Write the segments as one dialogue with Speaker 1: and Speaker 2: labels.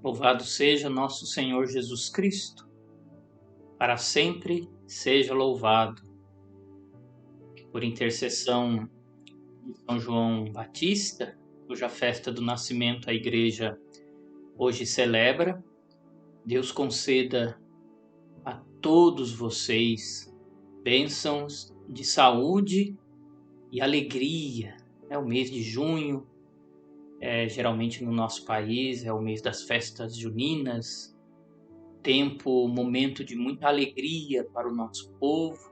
Speaker 1: Louvado seja nosso Senhor Jesus Cristo, para sempre seja louvado. Por intercessão de São João Batista, cuja festa do nascimento a Igreja hoje celebra, Deus conceda a todos vocês bênçãos de saúde e alegria. É o mês de junho, geralmente no nosso país, é o mês das festas juninas, momento de muita alegria para o nosso povo.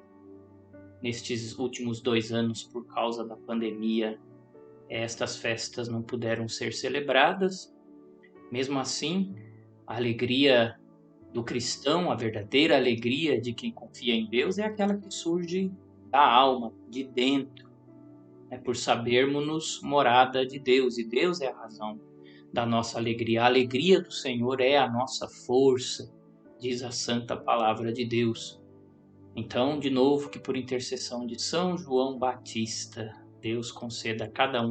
Speaker 1: Nestes últimos 2 anos, por causa da pandemia, estas festas não puderam ser celebradas. Mesmo assim, a alegria do cristão, a verdadeira alegria de quem confia em Deus, é aquela que surge da alma, de dentro, por sabermos-nos morada de Deus, e Deus é a razão da nossa alegria. A alegria do Senhor é a nossa força, diz a santa palavra de Deus. Então, de novo, que por intercessão de São João Batista, Deus conceda a cada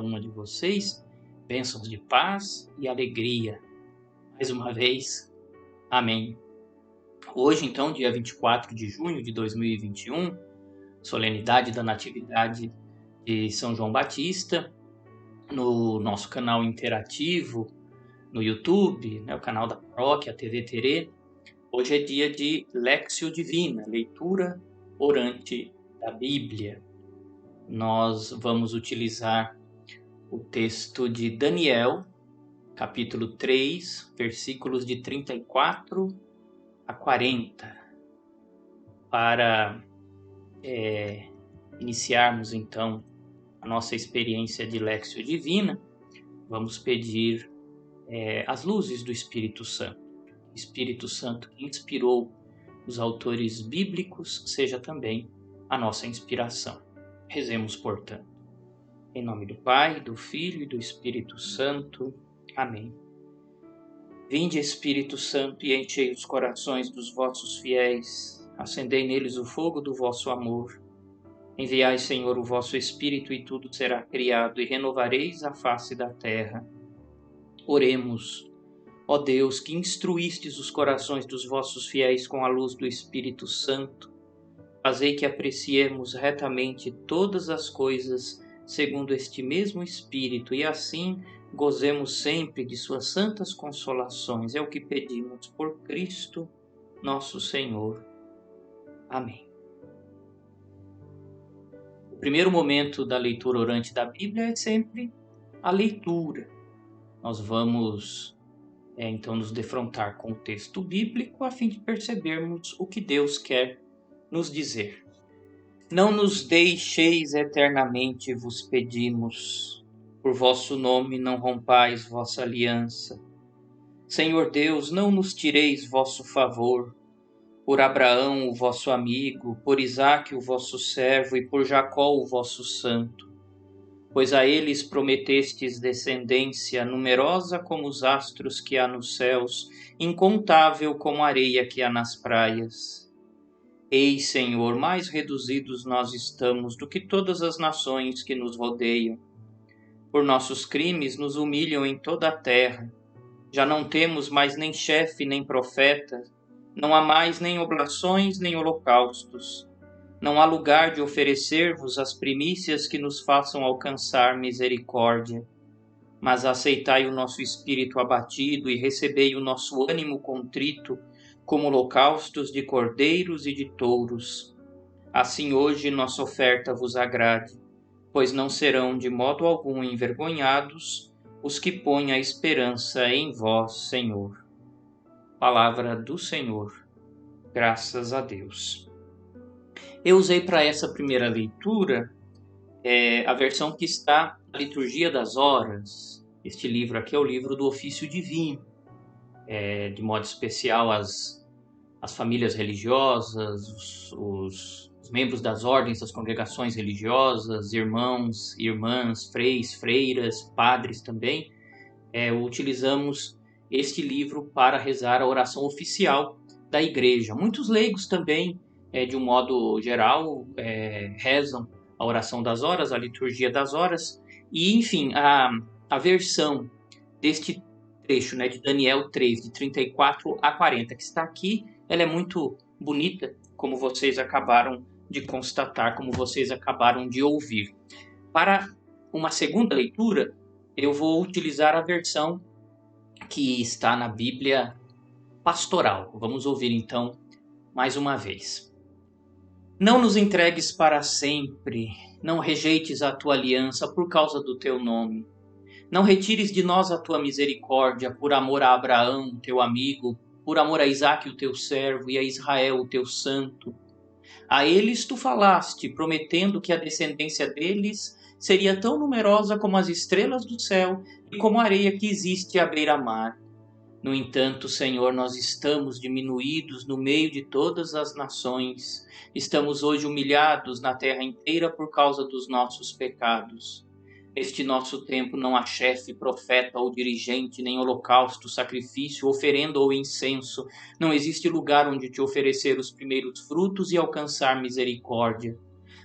Speaker 1: uma de vocês bênçãos de paz e alegria. Mais uma vez, amém. Hoje, então, dia 24 de junho de 2021, solenidade da Natividade de São João Batista, no nosso canal interativo, no YouTube, o canal da Paróquia, a TV Terê. Hoje é dia de Lectio Divina, leitura orante da Bíblia. Nós vamos utilizar o texto de Daniel, capítulo 3, versículos de 34 a 40, para iniciarmos então a nossa experiência de Lectio Divina. Vamos pedir as luzes do Espírito Santo. O Espírito Santo que inspirou os autores bíblicos seja também a nossa inspiração. Rezemos, portanto. Em nome do Pai, do Filho e do Espírito Santo. Amém. Vinde, Espírito Santo, e enchei os corações dos vossos fiéis, acendei neles o fogo do vosso amor. Enviai, Senhor, o vosso Espírito, e tudo será criado, e renovareis a face da terra. Oremos. Ó Deus, que instruístes os corações dos vossos fiéis com a luz do Espírito Santo, fazei que apreciemos retamente todas as coisas segundo este mesmo Espírito, e assim gozemos sempre de suas santas consolações. É o que pedimos por Cristo, nosso Senhor. Amém. O primeiro momento da leitura orante da Bíblia é sempre a leitura. Nós vamos então nos defrontar com o texto bíblico a fim de percebermos o que Deus quer nos dizer. Não nos deixeis eternamente, vos pedimos. Por vosso nome não rompais vossa aliança. Senhor Deus, não nos tireis vosso favor. Por Abraão, o vosso amigo, por Isaque, o vosso servo, e por Jacó, o vosso santo. Pois a eles prometestes descendência, numerosa como os astros que há nos céus, incontável como a areia que há nas praias. Eis, Senhor, mais reduzidos nós estamos do que todas as nações que nos rodeiam. Por nossos crimes nos humilham em toda a terra. Já não temos mais nem chefe nem profeta, não há mais nem oblações nem holocaustos. Não há lugar de oferecer-vos as primícias que nos façam alcançar misericórdia. Mas aceitai o nosso espírito abatido e recebei o nosso ânimo contrito como holocaustos de cordeiros e de touros. Assim hoje nossa oferta vos agrade, pois não serão de modo algum envergonhados os que põem a esperança em vós, Senhor. Palavra do Senhor. Graças a Deus. Eu usei para essa primeira leitura a versão que está na Liturgia das Horas. Este livro aqui é o livro do Ofício Divino. De modo especial as famílias religiosas, os membros das ordens, das congregações religiosas, irmãos, irmãs, freiras, padres também, utilizamos este livro para rezar a oração oficial da Igreja. Muitos leigos também, de um modo geral, rezam a oração das horas, a liturgia das horas, e enfim, a versão deste trecho, né, de Daniel 3, de 34 a 40, que está aqui. Ela é muito bonita, como vocês acabaram de constatar, como vocês acabaram de ouvir. Para uma segunda leitura, eu vou utilizar a versão que está na Bíblia Pastoral. Vamos ouvir então mais uma vez. Não nos entregues para sempre, não rejeites a tua aliança por causa do teu nome. Não retires de nós a tua misericórdia por amor a Abraão, teu amigo, por amor a Isaque, o teu servo, e a Israel, o teu santo. A eles tu falaste, prometendo que a descendência deles seria tão numerosa como as estrelas do céu e como a areia que existe à beira-mar. No entanto, Senhor, nós estamos diminuídos no meio de todas as nações. Estamos hoje humilhados na terra inteira por causa dos nossos pecados. Neste nosso tempo não há chefe, profeta ou dirigente, nem holocausto, sacrifício, oferenda ou incenso. Não existe lugar onde te oferecer os primeiros frutos e alcançar misericórdia.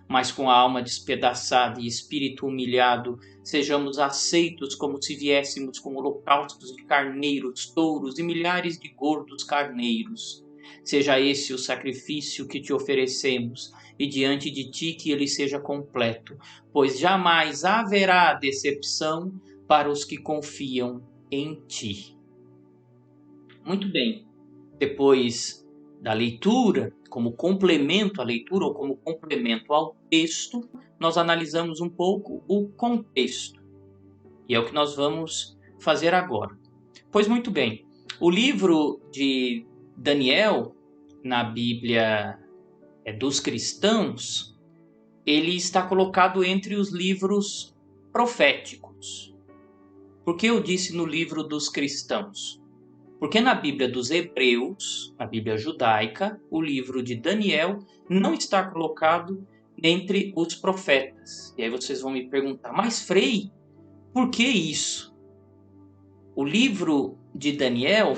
Speaker 1: Mas com a alma despedaçada e espírito humilhado, sejamos aceitos como se viéssemos com holocaustos de carneiros, touros e milhares de gordos carneiros. Seja esse o sacrifício que te oferecemos, e diante de ti que ele seja completo, pois jamais haverá decepção para os que confiam em ti. Muito bem. Depois da leitura, como complemento à leitura ou como complemento ao texto, nós analisamos um pouco o contexto. E é o que nós vamos fazer agora. Pois muito bem, o livro de Daniel, na Bíblia dos cristãos, ele está colocado entre os livros proféticos. Por que eu disse no livro dos cristãos? Porque na Bíblia dos Hebreus, na Bíblia judaica, o livro de Daniel não está colocado entre os profetas. E aí vocês vão me perguntar, mas Frei, por que isso? O livro de Daniel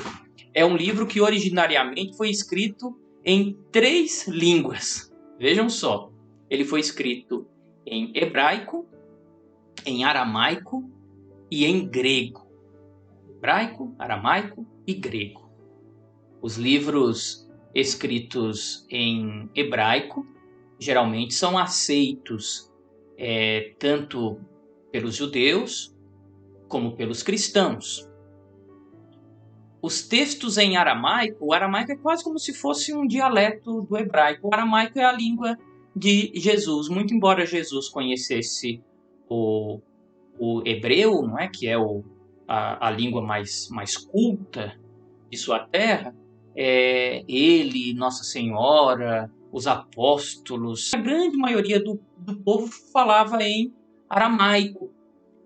Speaker 1: é um livro que originariamente foi escrito em 3 línguas. Vejam só, ele foi escrito em hebraico, em aramaico e em grego. Hebraico, aramaico e grego. Os livros escritos em hebraico geralmente são aceitos tanto pelos judeus como pelos cristãos. Os textos em aramaico, o aramaico é quase como se fosse um dialeto do hebraico. O aramaico é a língua de Jesus, muito embora Jesus conhecesse o hebreu, não é? Que é a língua mais culta de sua terra, ele, Nossa Senhora, os apóstolos, a grande maioria do povo falava em aramaico,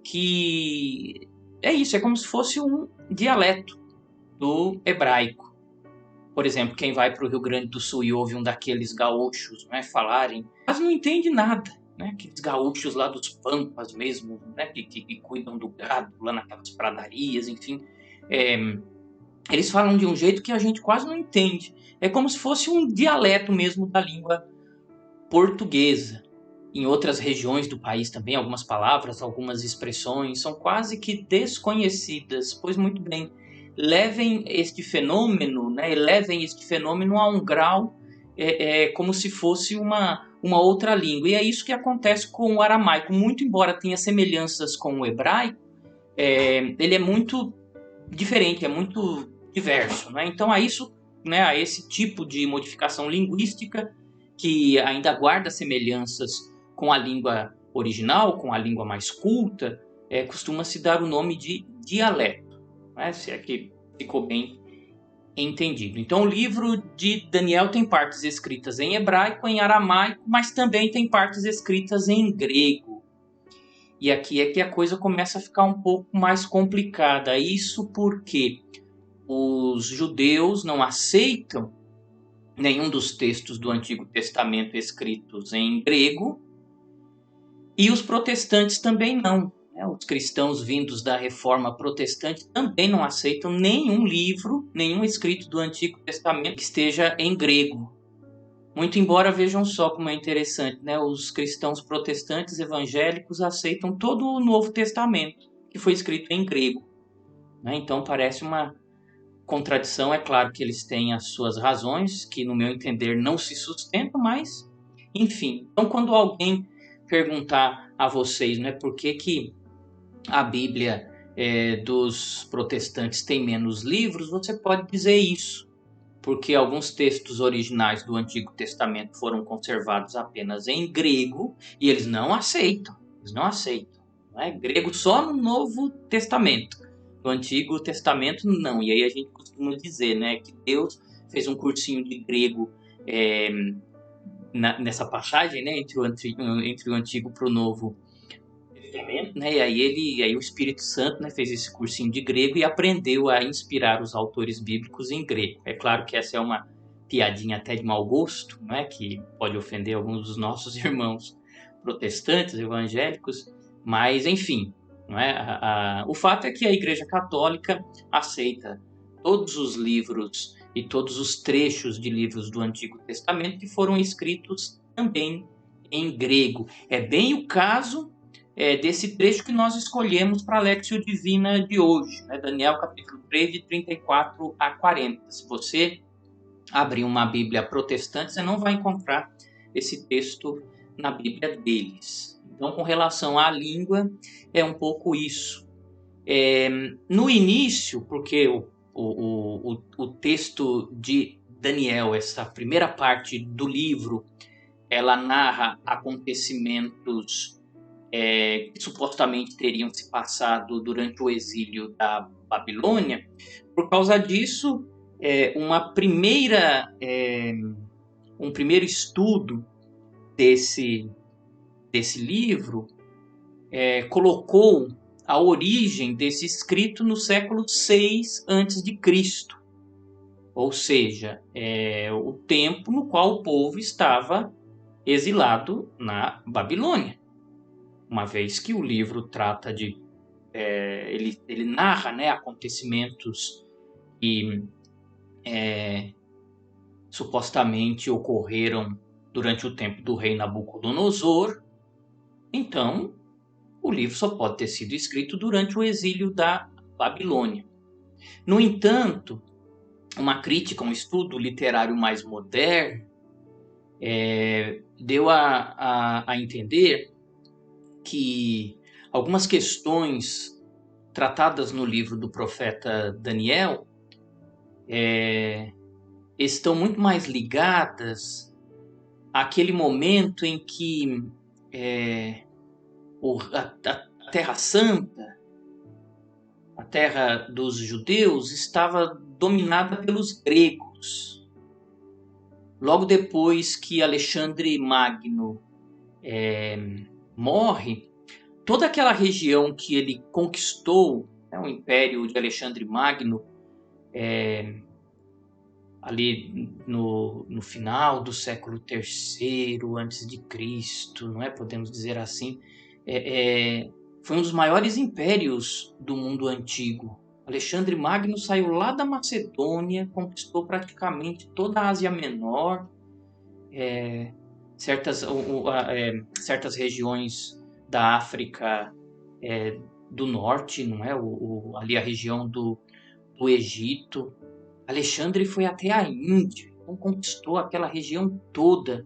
Speaker 1: que é isso, é como se fosse um dialeto do hebraico. Por exemplo, quem vai para o Rio Grande do Sul e ouve um daqueles gaúchos, né, falarem, mas não entende nada. Né, aqueles gaúchos lá dos pampas mesmo, né, que cuidam do gado lá naquelas pradarias, enfim, eles falam de um jeito que a gente quase não entende. É como se fosse um dialeto mesmo da língua portuguesa. Em outras regiões do país também, algumas palavras, algumas expressões são quase que desconhecidas. Pois muito bem, levem este fenômeno a um grau como se fosse uma outra língua. E é isso que acontece com o aramaico. Muito embora tenha semelhanças com o hebraico, ele é muito diferente, é muito diverso. Né? Então, a esse tipo de modificação linguística que ainda guarda semelhanças com a língua original, com a língua mais culta, costuma-se dar o nome de dialeto. Né? Se é que ficou bem entendido. Então, o livro de Daniel tem partes escritas em hebraico, em aramaico, mas também tem partes escritas em grego. E aqui é que a coisa começa a ficar um pouco mais complicada. Isso porque os judeus não aceitam nenhum dos textos do Antigo Testamento escritos em grego e os protestantes também não. Os cristãos vindos da Reforma Protestante também não aceitam nenhum livro, nenhum escrito do Antigo Testamento que esteja em grego. Muito embora, vejam só como é interessante, né? Os cristãos protestantes evangélicos aceitam todo o Novo Testamento, que foi escrito em grego. né? Então parece uma contradição. É claro que eles têm as suas razões, que no meu entender não se sustentam, mas enfim. Então quando alguém perguntar a vocês, né, por que a Bíblia dos protestantes tem menos livros, você pode dizer isso, porque alguns textos originais do Antigo Testamento foram conservados apenas em grego e eles não aceitam. Eles não aceitam. Não é? Grego só no Novo Testamento. No Antigo Testamento, não. E aí a gente costuma dizer, né, que Deus fez um cursinho de grego é, nessa passagem, né, entre o Antigo para o Novo Testamento, né? E aí o Espírito Santo, né, fez esse cursinho de grego e aprendeu a inspirar os autores bíblicos em grego. É claro que essa é uma piadinha até de mau gosto, né, que pode ofender alguns dos nossos irmãos protestantes, evangélicos, mas enfim, não é? O fato é que a Igreja Católica aceita todos os livros e todos os trechos de livros do Antigo Testamento que foram escritos também em grego. É bem o caso desse trecho que nós escolhemos para a Lectio Divina de hoje, né? Daniel capítulo 3, de 34 a 40. Se você abrir uma Bíblia protestante, você não vai encontrar esse texto na Bíblia deles. Então, com relação à língua, é um pouco isso. No início, porque o texto de Daniel, essa primeira parte do livro, ela narra acontecimentos que supostamente teriam se passado durante o exílio da Babilônia. Por causa disso, um primeiro estudo desse livro colocou a origem desse escrito no século 6 a.C., ou seja, o tempo no qual o povo estava exilado na Babilônia. Uma vez que o livro trata de ele narra, né, acontecimentos que supostamente ocorreram durante o tempo do rei Nabucodonosor. Então, o livro só pode ter sido escrito durante o exílio da Babilônia. No entanto, uma crítica, um estudo literário mais moderno deu a entender que algumas questões tratadas no livro do profeta Daniel estão muito mais ligadas àquele momento em que a Terra Santa, a terra dos judeus, estava dominada pelos gregos. Logo depois que Alexandre Magno morre, toda aquela região que ele conquistou, o Império de Alexandre Magno, ali no final do século III a.C., não é? Podemos dizer assim, foi um dos maiores impérios do mundo antigo. Alexandre Magno saiu lá da Macedônia, conquistou praticamente toda a Ásia Menor, certas regiões da África do Norte, não é? Ali a região do Egito. Alexandre foi até a Índia, então conquistou aquela região toda.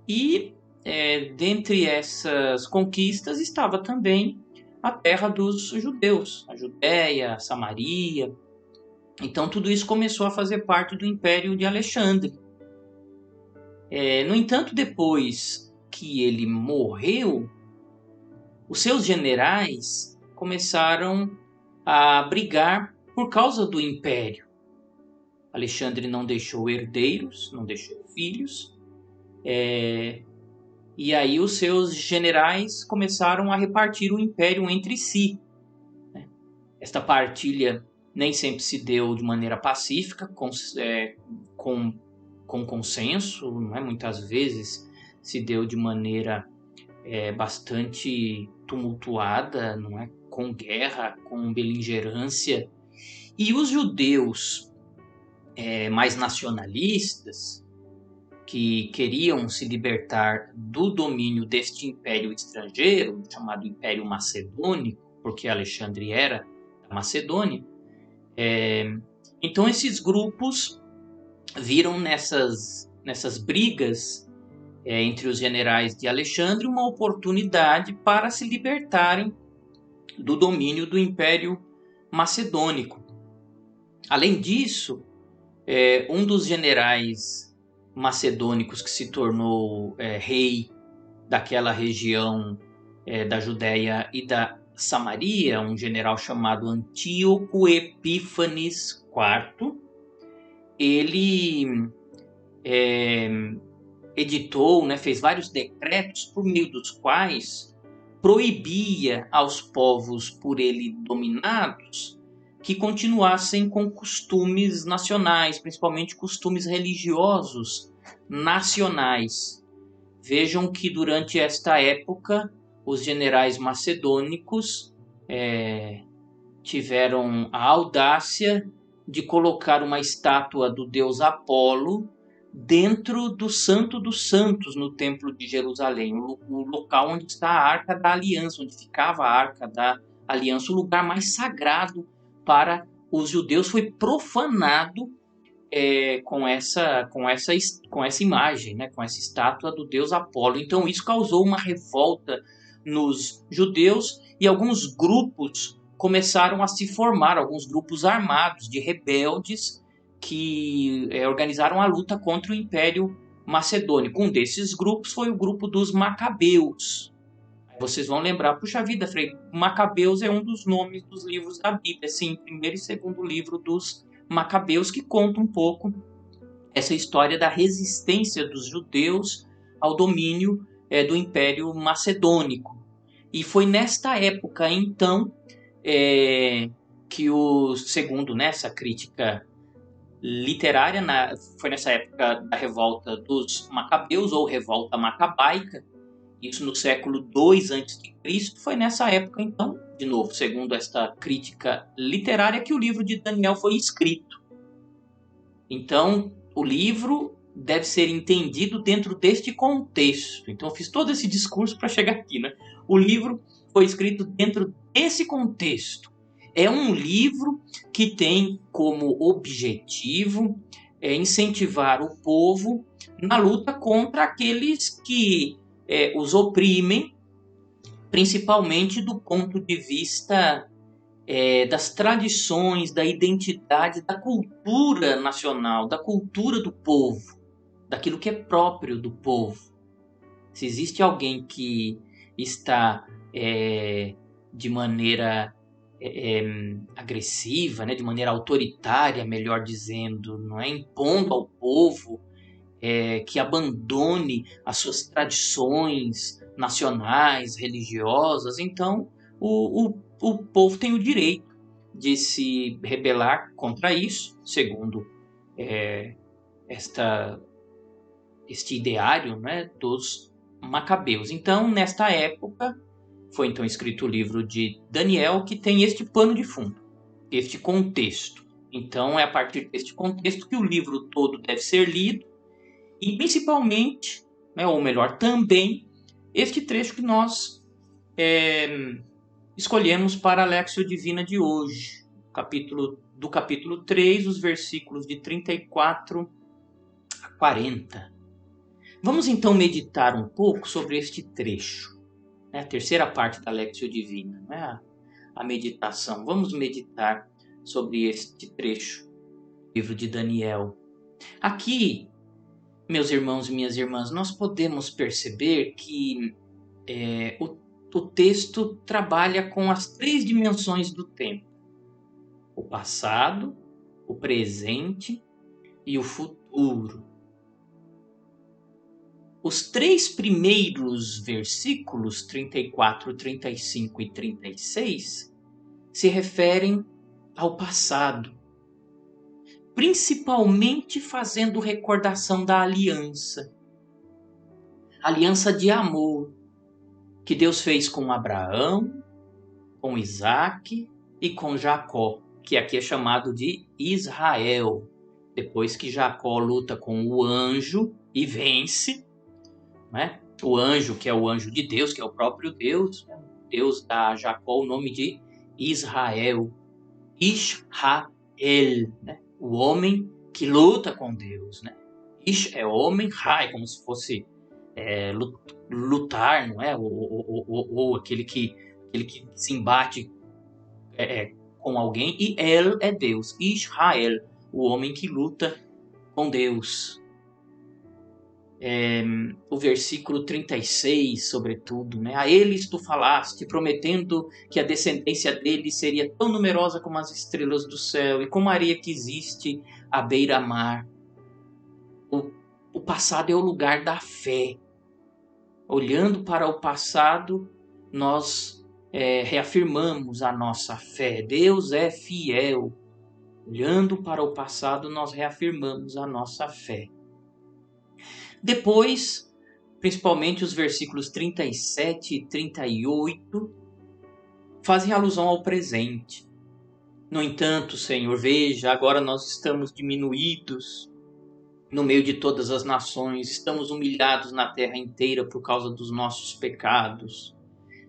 Speaker 1: E dentre essas conquistas estava também a terra dos judeus, a Judéia, a Samaria. Então tudo isso começou a fazer parte do Império de Alexandre. No entanto, depois que ele morreu, os seus generais começaram a brigar por causa do império. Alexandre não deixou herdeiros, não deixou filhos, e aí os seus generais começaram a repartir o império entre si. Esta partilha nem sempre se deu de maneira pacífica, com consenso, não é? Muitas vezes se deu de maneira bastante tumultuada, não é? Com guerra, com beligerância. E os judeus mais nacionalistas, que queriam se libertar do domínio deste império estrangeiro, chamado Império Macedônico, porque Alexandre era da Macedônia. Então esses grupos viram nessas brigas entre os generais de Alexandre uma oportunidade para se libertarem do domínio do Império Macedônico. Além disso, um dos generais macedônicos que se tornou rei daquela região da Judéia e da Samaria, um general chamado Antíoco Epífanes IV, ele editou, fez vários decretos por meio dos quais proibia aos povos por ele dominados que continuassem com costumes nacionais, principalmente costumes religiosos nacionais. Vejam que durante esta época os generais macedônicos tiveram a audácia de colocar uma estátua do deus Apolo dentro do Santo dos Santos no Templo de Jerusalém, o local onde está a Arca da Aliança, onde ficava a Arca da Aliança, o lugar mais sagrado para os judeus, foi profanado com essa imagem, com essa estátua do deus Apolo. Então isso causou uma revolta nos judeus e alguns grupos começaram a se formar, alguns grupos armados de rebeldes que organizaram a luta contra o Império Macedônico. Um desses grupos foi o grupo dos Macabeus. Vocês vão lembrar, puxa vida, Frei, Macabeus é um dos nomes dos livros da Bíblia, sim, primeiro e segundo livro dos Macabeus, que conta um pouco essa história da resistência dos judeus ao domínio do Império Macedônico. E foi nesta época, então, que segundo essa crítica literária, foi nessa época da revolta dos Macabeus, ou revolta macabaica, isso no século II a.C., foi nessa época, então, de novo, segundo esta crítica literária, que o livro de Daniel foi escrito. Então, o livro deve ser entendido dentro deste contexto. Então, eu fiz todo esse discurso para chegar aqui, O livro foi escrito dentro desse contexto. É um livro que tem como objetivo incentivar o povo na luta contra aqueles que os oprimem, principalmente do ponto de vista das tradições, da identidade, da cultura nacional, da cultura do povo, daquilo que é próprio do povo. Se existe alguém que está de maneira agressiva, de maneira autoritária, melhor dizendo, impondo ao povo que abandone as suas tradições nacionais, religiosas, então o povo tem o direito de se rebelar contra isso, segundo este ideário dos Macabeus. Então, nesta época, foi então escrito o livro de Daniel, que tem este pano de fundo, este contexto. Então, é a partir deste contexto que o livro todo deve ser lido, e principalmente, ou melhor, também, este trecho que nós escolhemos para a Lectio Divina de hoje, do capítulo 3, os versículos de 34 a 40. Vamos então meditar um pouco sobre este trecho, a terceira parte da Lectio Divina, a meditação. Vamos meditar sobre este trecho do livro de Daniel. Aqui, meus irmãos e minhas irmãs, nós podemos perceber que o texto trabalha com as três dimensões do tempo: o passado, o presente e o futuro. Os três primeiros versículos, 34, 35 e 36, se referem ao passado, principalmente fazendo recordação da aliança de amor que Deus fez com Abraão, com Isaac e com Jacó, que aqui é chamado de Israel, depois que Jacó luta com o anjo e vence, o anjo, que é o anjo de Deus, que é o próprio Deus, Deus dá a Jacó o nome de Israel. Israel, né? O homem que luta com Deus, né? Ish é homem, Ra é como se fosse lutar, não é? Ou aquele que se embate com alguém. E El é Deus. Israel, o homem que luta com Deus. O versículo 36, sobretudo, né? A eles tu falaste, prometendo que a descendência deles seria tão numerosa como as estrelas do céu e como a areia que existe à beira-mar. O passado é o lugar da fé. Olhando para o passado, nós reafirmamos a nossa fé. Deus é fiel. Olhando para o passado, nós reafirmamos a nossa fé. Depois, principalmente os versículos 37 e 38, fazem alusão ao presente. No entanto, Senhor, veja, agora nós estamos diminuídos no meio de todas as nações, estamos humilhados na terra inteira por causa dos nossos pecados.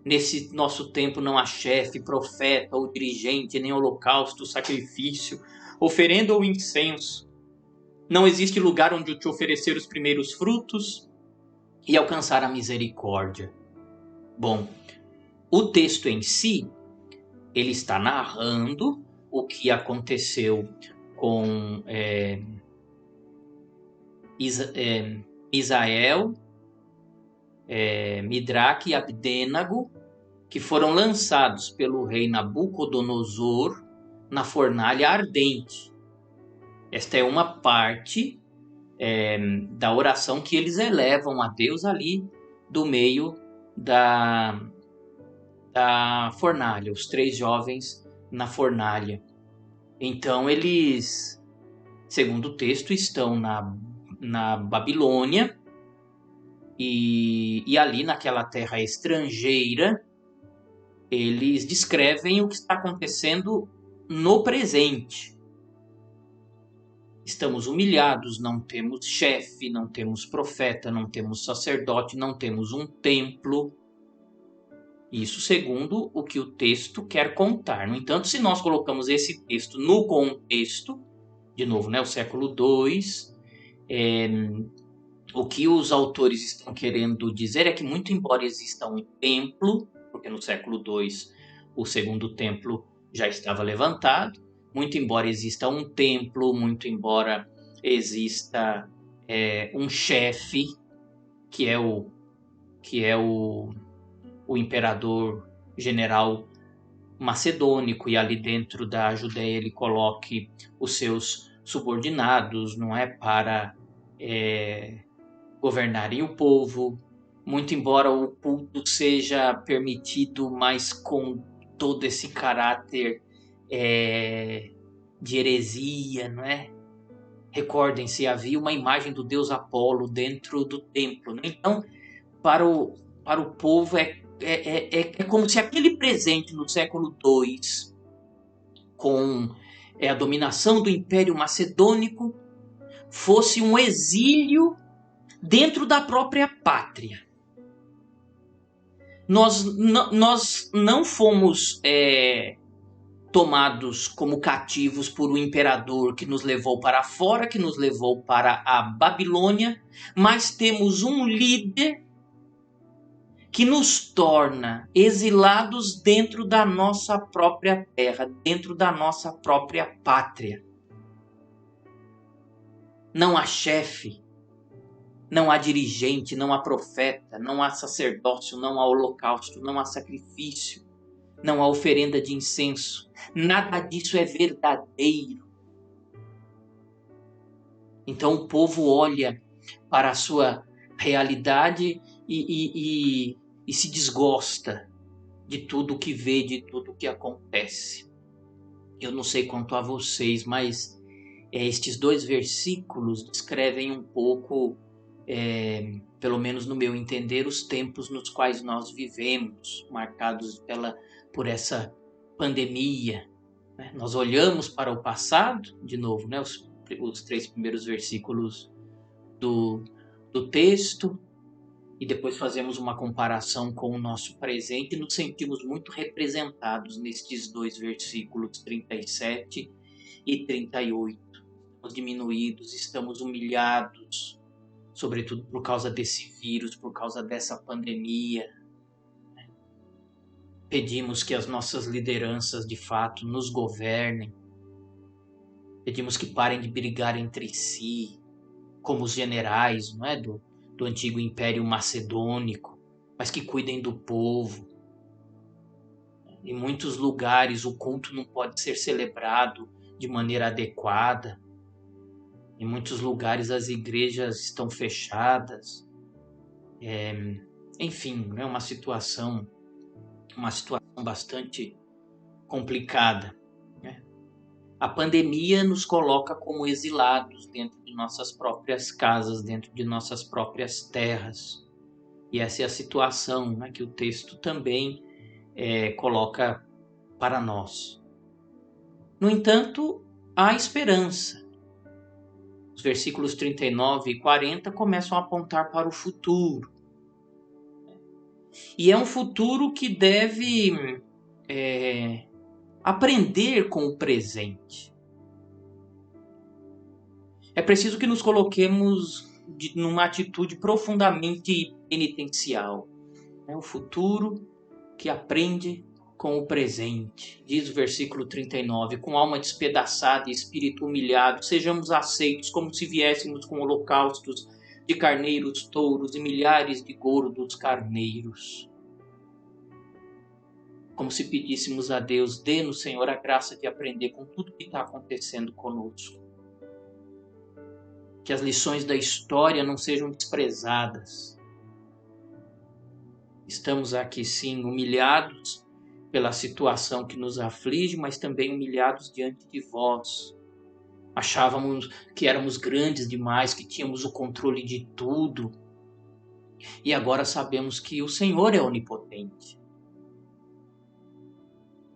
Speaker 1: Nesse nosso tempo não há chefe, profeta ou dirigente, nem holocausto, sacrifício, oferenda ou incenso. Não existe lugar onde eu te oferecer os primeiros frutos e alcançar a misericórdia. Bom, o texto em si, ele está narrando o que aconteceu com Misael, Midraque e Abdênago, que foram lançados pelo rei Nabucodonosor na fornalha ardente. Esta é uma parte da oração que eles elevam a Deus ali do meio da fornalha, os 3 jovens na fornalha. Então eles, segundo o texto, estão na Babilônia e ali naquela terra estrangeira eles descrevem o que está acontecendo no presente. Estamos humilhados, não temos chefe, não temos profeta, não temos sacerdote, não temos um templo. Isso segundo o que o texto quer contar. No entanto, se nós colocamos esse texto no contexto, de novo, né, o século II, o que os autores estão querendo dizer é que, muito embora exista um templo, porque no século II o segundo templo já estava levantado, muito embora exista um templo, muito embora exista um chefe, que é o imperador general macedônico, e ali dentro da Judéia ele coloque os seus subordinados, não é, para governarem o povo, muito embora o culto seja permitido, mas com todo esse caráter de heresia, não é? Recordem-se, havia uma imagem do deus Apolo dentro do templo, né? Então, para o povo é como se aquele presente no século II, com a dominação do Império Macedônico, fosse um exílio dentro da própria pátria. Nós não fomos tomados como cativos por um imperador que nos levou para fora, que nos levou para a Babilônia, mas temos um líder que nos torna exilados dentro da nossa própria terra, dentro da nossa própria pátria. Não há chefe, não há dirigente, não há profeta, não há sacerdócio, não há holocausto, não há sacrifício, não há oferenda de incenso. Nada disso é verdadeiro. Então o povo olha para a sua realidade e se desgosta de tudo que vê, de tudo que acontece. Eu não sei quanto a vocês, mas estes 2 versículos descrevem um pouco, pelo menos no meu entender, os tempos nos quais nós vivemos, marcados por essa pandemia. Né? Nós olhamos para o passado, de novo, né? Os 3 primeiros versículos do texto, e depois fazemos uma comparação com o nosso presente e nos sentimos muito representados nestes dois versículos 37 e 38. Estamos diminuídos, estamos humilhados, sobretudo por causa desse vírus, por causa dessa pandemia. Pedimos que as nossas lideranças de fato nos governem. Pedimos que parem de brigar entre si, como os generais, não é, do antigo Império Macedônico, mas que cuidem do povo. Em muitos lugares o culto não pode ser celebrado de maneira adequada. Em muitos lugares as igrejas estão fechadas. Enfim, é uma situação bastante complicada. Né? A pandemia nos coloca como exilados dentro de nossas próprias casas, dentro de nossas próprias terras. E essa é a situação, né, que o texto também coloca para nós. No entanto, há esperança. Os versículos 39 e 40 começam a apontar para o futuro. E é um futuro que deve aprender com o presente. É preciso que nos coloquemos numa atitude profundamente penitencial. É o futuro que aprende com o presente. Diz o versículo 39, com alma despedaçada e espírito humilhado, sejamos aceitos como se viéssemos com holocaustos de carneiros, touros e milhares de gordos carneiros. Como se pedíssemos a Deus, dê-nos, Senhor, a graça de aprender com tudo que está acontecendo conosco. Que as lições da história não sejam desprezadas. Estamos aqui, sim, humilhados pela situação que nos aflige, mas também humilhados diante de vós. Achávamos que éramos grandes demais, que tínhamos o controle de tudo. E agora sabemos que o Senhor é onipotente.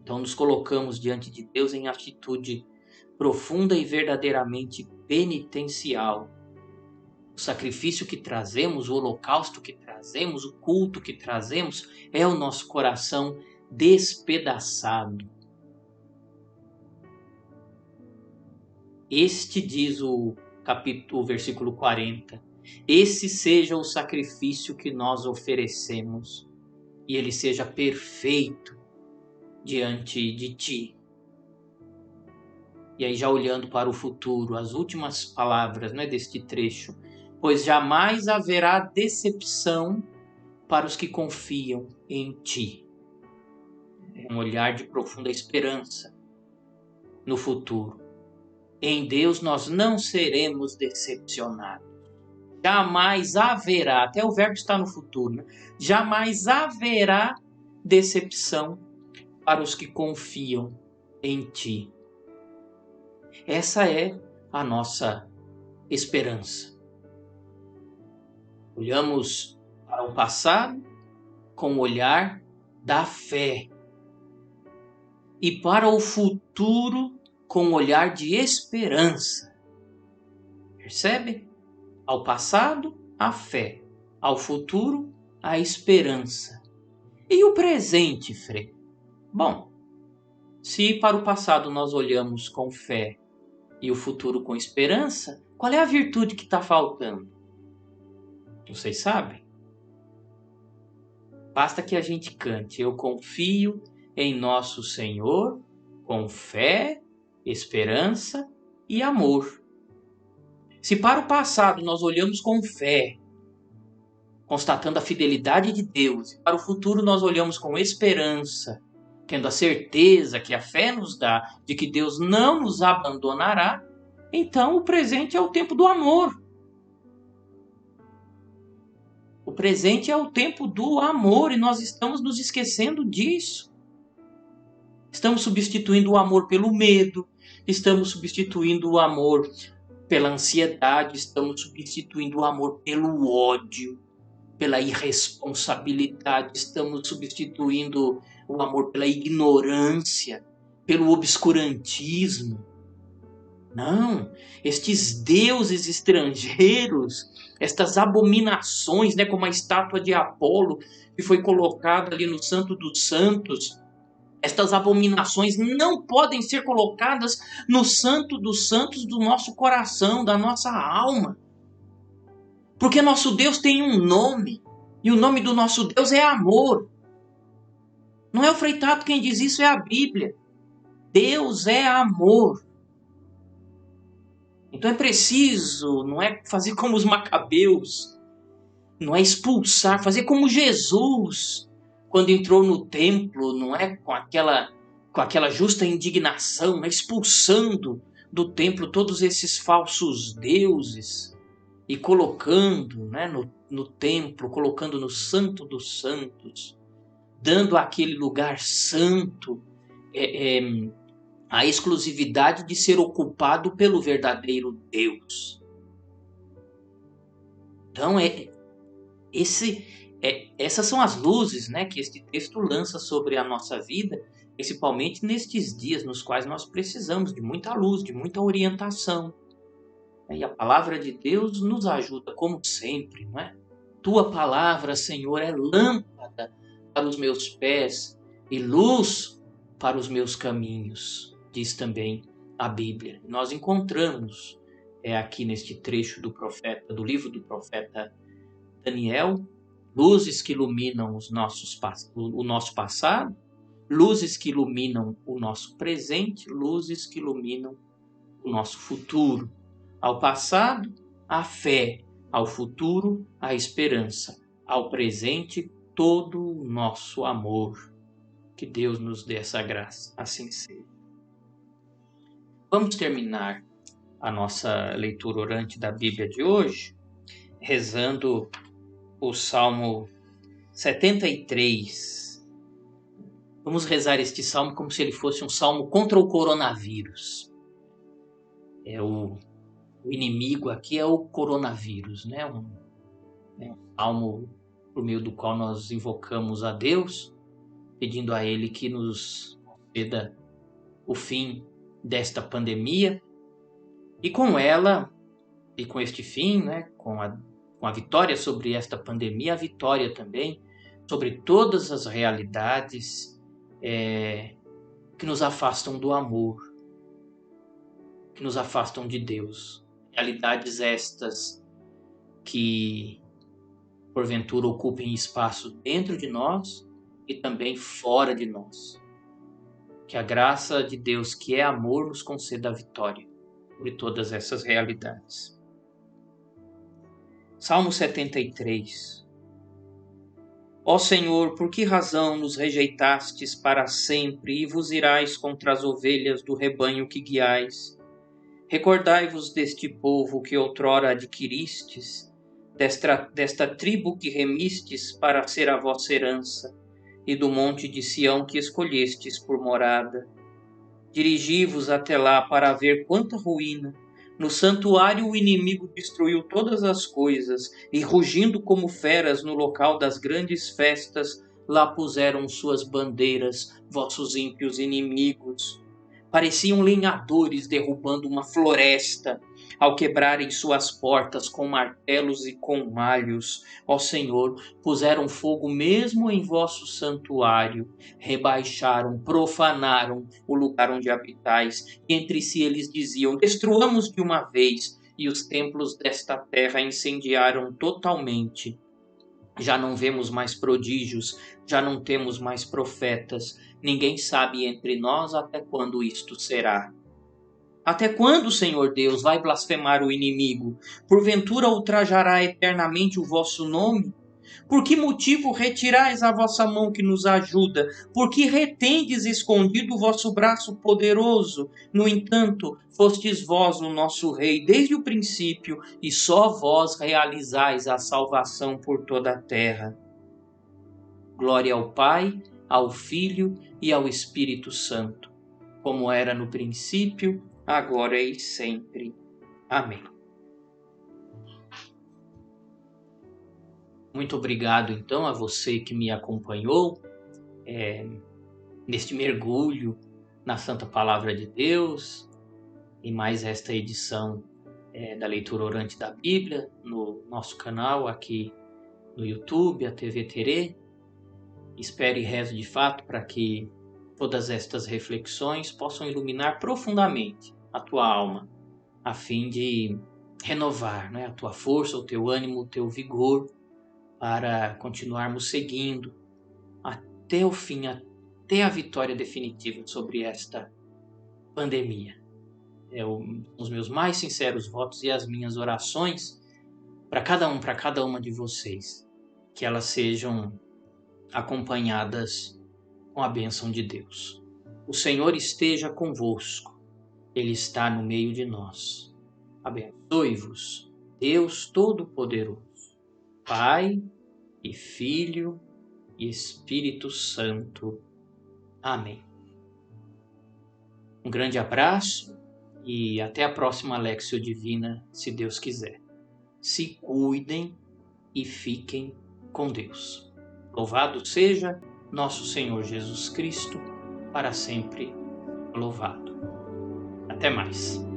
Speaker 1: Então nos colocamos diante de Deus em atitude profunda e verdadeiramente penitencial. O sacrifício que trazemos, o holocausto que trazemos, o culto que trazemos é o nosso coração despedaçado. Este, diz o versículo 40, esse seja o sacrifício que nós oferecemos e ele seja perfeito diante de ti. E aí já olhando para o futuro, as últimas palavras, né, deste trecho, pois jamais haverá decepção para os que confiam em ti. É um olhar de profunda esperança no futuro. Em Deus nós não seremos decepcionados. Jamais haverá, até o verbo está no futuro, né? Jamais haverá decepção para os que confiam em ti. Essa é a nossa esperança. Olhamos para o passado com o olhar da fé e para o futuro com o olhar de esperança. Percebe? Ao passado, a fé. Ao futuro, a esperança. E o presente, Frei? Bom, se para o passado nós olhamos com fé e o futuro com esperança, qual é a virtude que está faltando? Vocês sabem? Basta que a gente cante, eu confio em nosso Senhor com fé, esperança e amor. Se para o passado nós olhamos com fé, constatando a fidelidade de Deus, e para o futuro nós olhamos com esperança, tendo a certeza que a fé nos dá de que Deus não nos abandonará, então o presente é o tempo do amor. O presente é o tempo do amor e nós estamos nos esquecendo disso. Estamos substituindo o amor pelo medo, estamos substituindo o amor pela ansiedade, estamos substituindo o amor pelo ódio, pela irresponsabilidade, estamos substituindo o amor pela ignorância, pelo obscurantismo. Não, estes deuses estrangeiros, estas abominações, né, como a estátua de Apolo, que foi colocada ali no Santo dos Santos, estas abominações não podem ser colocadas no Santo dos Santos do nosso coração, da nossa alma. Porque nosso Deus tem um nome, e o nome do nosso Deus é amor. Não é o Frei Tato quem diz isso, é a Bíblia. Deus é amor. Então é preciso, não é fazer como os macabeus, não é expulsar, fazer como Jesus, quando entrou no templo, não é com aquela justa indignação, né, expulsando do templo todos esses falsos deuses e colocando, né, no templo, colocando no Santo dos Santos, dando àquele lugar santo a exclusividade de ser ocupado pelo verdadeiro Deus. Então, essas são as luzes, né, que este texto lança sobre a nossa vida, principalmente nestes dias nos quais nós precisamos de muita luz, de muita orientação. E a palavra de Deus nos ajuda, como sempre, não é? Tua palavra, Senhor, é lâmpada para os meus pés e luz para os meus caminhos, diz também a Bíblia. Nós encontramos aqui neste trecho do livro do profeta Daniel, luzes que iluminam o nosso passado, luzes que iluminam o nosso presente, luzes que iluminam o nosso futuro. Ao passado, a fé; ao futuro, a esperança; ao presente, todo o nosso amor. Que Deus nos dê essa graça, assim seja. Vamos terminar a nossa leitura orante da Bíblia de hoje, rezando o Salmo 73. Vamos rezar este salmo como se ele fosse um salmo contra o coronavírus. O inimigo aqui é o coronavírus, né? Um salmo por meio do qual nós invocamos a Deus, pedindo a Ele que nos conceda o fim desta pandemia, e com ela, e com este fim, né, com a vitória sobre esta pandemia, a vitória também sobre todas as realidades que nos afastam do amor, que nos afastam de Deus. Realidades estas que, porventura, ocupem espaço dentro de nós e também fora de nós. Que a graça de Deus, que é amor, nos conceda a vitória sobre todas essas realidades. Salmo 73. Ó Senhor, por que razão nos rejeitastes para sempre e vos irais contra as ovelhas do rebanho que guiais? Recordai-vos deste povo que outrora adquiristes, desta tribo que remistes para ser a vossa herança, e do monte de Sião que escolhestes por morada. Dirigi-vos até lá para ver quanta ruína. No santuário o inimigo destruiu todas as coisas, e rugindo como feras no local das grandes festas, lá puseram suas bandeiras, vossos ímpios inimigos. Pareciam lenhadores derrubando uma floresta, ao quebrarem suas portas com martelos e com malhos. Ó Senhor, puseram fogo mesmo em vosso santuário, rebaixaram, profanaram o lugar onde habitais, e entre si eles diziam: destruamos de uma vez, e os templos desta terra incendiaram totalmente. Já não vemos mais prodígios, já não temos mais profetas, ninguém sabe entre nós até quando isto será. Até quando, Senhor Deus, vai blasfemar o inimigo? Porventura ultrajará eternamente o vosso nome? Por que motivo retirais a vossa mão que nos ajuda? Por que retendes escondido o vosso braço poderoso? No entanto, fostes vós o nosso Rei desde o princípio, e só vós realizais a salvação por toda a terra. Glória ao Pai, ao Filho e ao Espírito Santo, como era no princípio, agora e sempre. Amém. Muito obrigado, então, a você que me acompanhou neste mergulho na Santa Palavra de Deus, em mais esta edição da leitura orante da Bíblia, no nosso canal aqui no YouTube, a TV Terê. Espero e rezo de fato para que todas estas reflexões possam iluminar profundamente a tua alma, a fim de renovar, a tua força, o teu ânimo, o teu vigor, para continuarmos seguindo até o fim, até a vitória definitiva sobre esta pandemia. Os meus mais sinceros votos e as minhas orações para cada uma de vocês, que elas sejam acompanhadas com a bênção de Deus. O Senhor esteja convosco, Ele está no meio de nós. Abençoe-vos, Deus Todo-Poderoso, Pai e Filho e Espírito Santo. Amém. Um grande abraço e até a próxima Lectio Divina, se Deus quiser. Se cuidem e fiquem com Deus. Louvado seja nosso Senhor Jesus Cristo, para sempre louvado. Até mais.